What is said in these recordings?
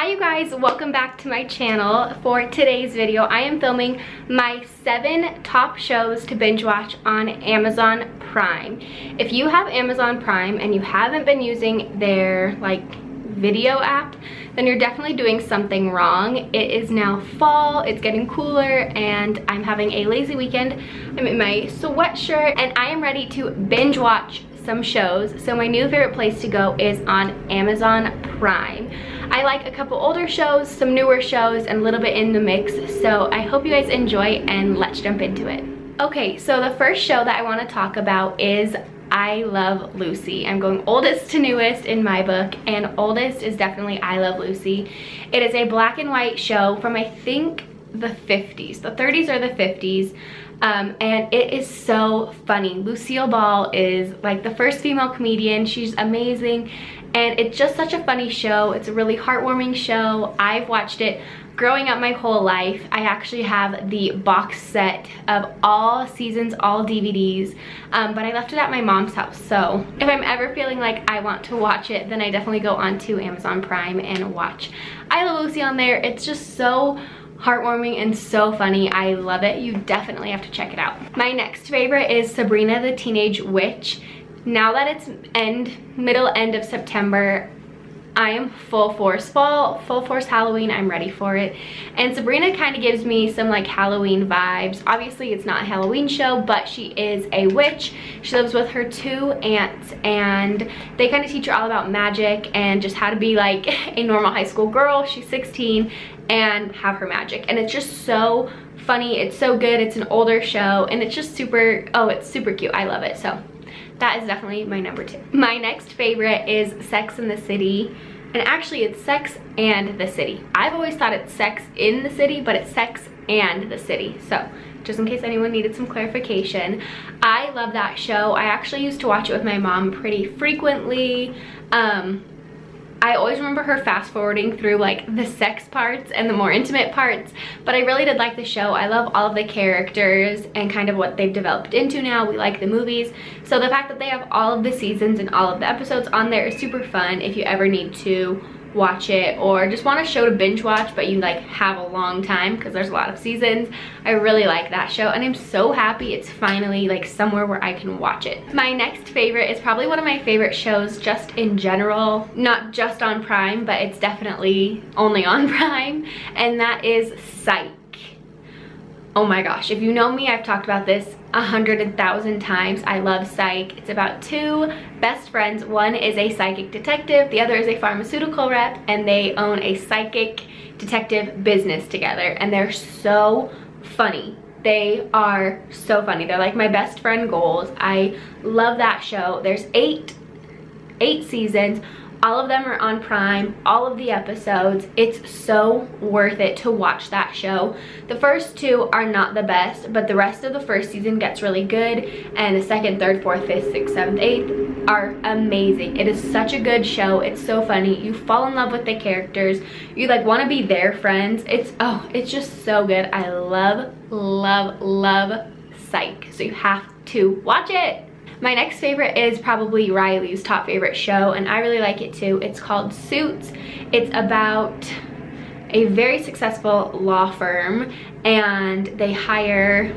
Hi you guys, welcome back to my channel. For today's video, I am filming my 7 top shows to binge watch on Amazon Prime. If you have Amazon Prime and you haven't been using their video app, then you're definitely doing something wrong. It is now fall, it's getting cooler, and I'm having a lazy weekend. I'm in my sweatshirt and I am ready to binge watch some shows. So my new favorite place to go is on Amazon Prime. I like a couple older shows, some newer shows, and a little bit in the mix. So I hope you guys enjoy, and let's jump into it. Okay, so the first show that I want to talk about is I Love Lucy. I'm going oldest to newest in my book, and oldest is definitely I Love Lucy. It is a black and white show from I think the 50s, the 30s or the 50s. And it is so funny. Lucille Ball is like the first female comedian. She's amazing, and it's just such a funny show. It's a really heartwarming show. I've watched it growing up my whole life. I actually have the box set of all seasons, all DVDs, but I left it at my mom's house. So if I'm ever feeling like I want to watch it, then I definitely go onto Amazon Prime and watch I Love Lucy on there. It's just so heartwarming and so funny. I love it. You definitely have to check it out. My next favorite is Sabrina the Teenage Witch. Now that it's middle end of September, I am full force Halloween. I'm ready for it. And Sabrina kind of gives me some like Halloween vibes. Obviously it's not a Halloween show, but she is a witch. She lives with her 2 aunts, and they kind of teach her all about magic and just how to be like a normal high school girl. She's 16 and have her magic, and it's just so funny. It's so good. It's an older show, and it's just super, it's super cute. I love it. So that is definitely my number 2. My next favorite is Sex and the City, and actually it's Sex and the City. I've always thought it's Sex in the City, but it's Sex and the City. So just in case anyone needed some clarification, I love that show. I actually used to watch it with my mom pretty frequently. I always remember her fast forwarding through like the sex parts and the more intimate parts, but I really did like the show. I love all of the characters and kind of what they've developed into now. We like the movies. So the fact that they have all of the seasons and all of the episodes on there is super fun if you ever need to watch it or just want a show to binge watch but you like have a long time because there's a lot of seasons. I really like that show, and I'm so happy it's finally like somewhere where I can watch it. My next favorite is probably one of my favorite shows just in general, not just on Prime, but it's definitely only on Prime, and that is Psych. Oh my gosh, if you know me, I've talked about this 100,000 times. I love Psych. It's about 2 best friends. One is a psychic detective, the other is a pharmaceutical rep, and they own a psychic detective business together, and they're so funny. They are so funny. They're like my best friend goals. I love that show. There's 8 seasons. All of them are on Prime, all of the episodes. It's so worth it to watch that show. The first 2 are not the best, but the rest of the first season gets really good, and the 2nd, 3rd, 4th, 5th, 6th, 7th, 8th are amazing. It is such a good show. It's so funny. You fall in love with the characters. You like want to be their friends. It's just so good. I love, love, love Psych. So you have to watch it. My next favorite is probably Riley's top favorite show, and I really like it too. It's called Suits. It's about a very successful law firm, and they hire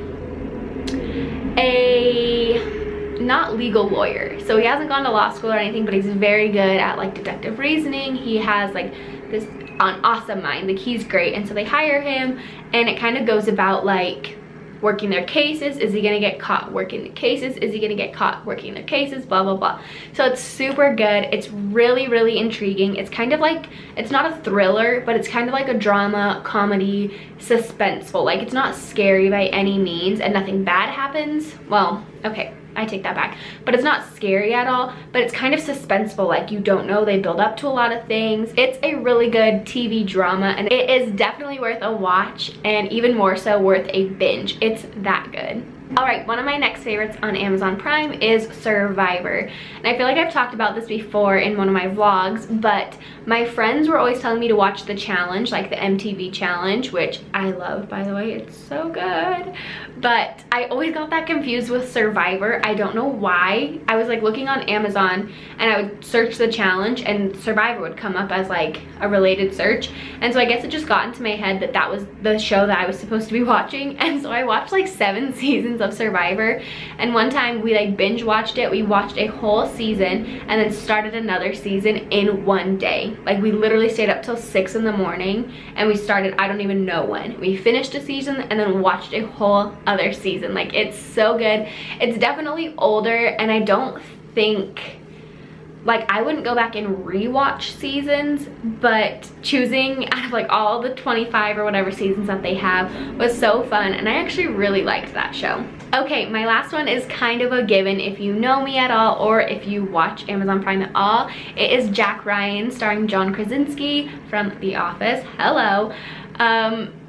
a not legal lawyer. So he hasn't gone to law school or anything, but he's very good at like deductive reasoning. He has like this an awesome mind. Like he's great, and so they hire him, and it kind of goes about like working their cases. Is he gonna get caught working the cases? Is he gonna get caught working their cases? Blah, blah, blah. So it's super good. It's really, really intriguing. It's kind of like, it's not a thriller, but it's kind of like a drama, comedy, suspenseful. Like it's not scary by any means, and nothing bad happens. Well, okay, I take that back. But it's not scary at all, but it's kind of suspenseful. Like you don't know, they build up to a lot of things. It's a really good TV drama, and it is definitely worth a watch, and even more so worth a binge. It's that good. Alright, one of my next favorites on Amazon Prime is Survivor. And I feel like I've talked about this before in one of my vlogs, but my friends were always telling me to watch the challenge, like the MTV challenge, which I love, by the way. It's so good. But I always got that confused with Survivor. I don't know why. I was like looking on Amazon and I would search the challenge and Survivor would come up as like a related search. And so I guess it just got into my head that that was the show that I was supposed to be watching. And so I watched like 7 seasons of Survivor. And one time we like binge watched it. We watched a whole season and then started another season in one day. Like we literally stayed up till 6 in the morning and we started, I don't even know when. We finished a season and then watched a whole other season. Like it's so good. It's definitely older and I don't think, like I wouldn't go back and rewatch seasons, but choosing out of like all the 25 or whatever seasons that they have was so fun and I actually really liked that show. Okay, my last one is kind of a given if you know me at all or if you watch Amazon Prime at all. It is Jack Ryan starring John Krasinski from The Office. Hello.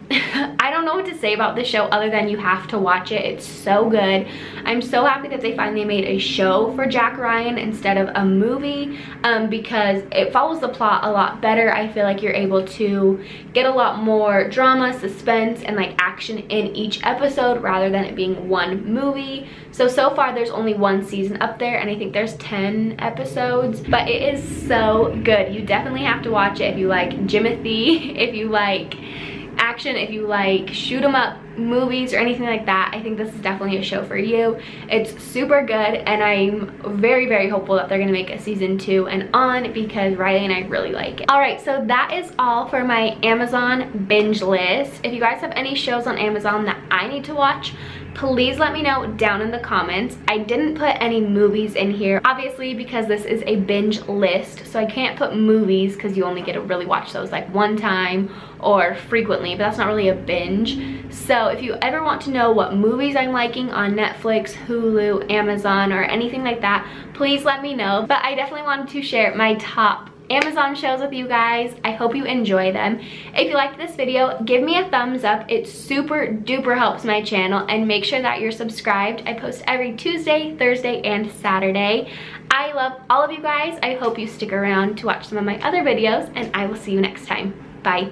I don't know what to say about this show other than you have to watch it. It's so good. I'm so happy that they finally made a show for Jack Ryan instead of a movie because it follows the plot a lot better. I feel like you're able to get a lot more drama, suspense, and like action in each episode rather than it being one movie. So far there's only 1 season up there and I think there's 10 episodes, but it is so good. You definitely have to watch it if you like Jimothy, if you like action, if you like shoot 'em up movies or anything like that. I think this is definitely a show for you. It's super good and I'm very hopeful that they're gonna make a season 2 and on because Riley and I really like it. Alright, so that is all for my Amazon binge list. If you guys have any shows on Amazon that I need to watch, please let me know down in the comments. I didn't put any movies in here, obviously because this is a binge list, so I can't put movies because you only get to really watch those like one time or frequently, but that's not really a binge. So if you ever want to know what movies I'm liking on Netflix, Hulu, Amazon, or anything like that, please let me know. But I definitely wanted to share my top Amazon shows with you guys. I hope you enjoy them. If you liked this video, give me a thumbs up. It super duper helps my channel, and make sure that you're subscribed. I post every Tuesday, Thursday, and Saturday. I love all of you guys. I hope you stick around to watch some of my other videos, and I will see you next time. Bye.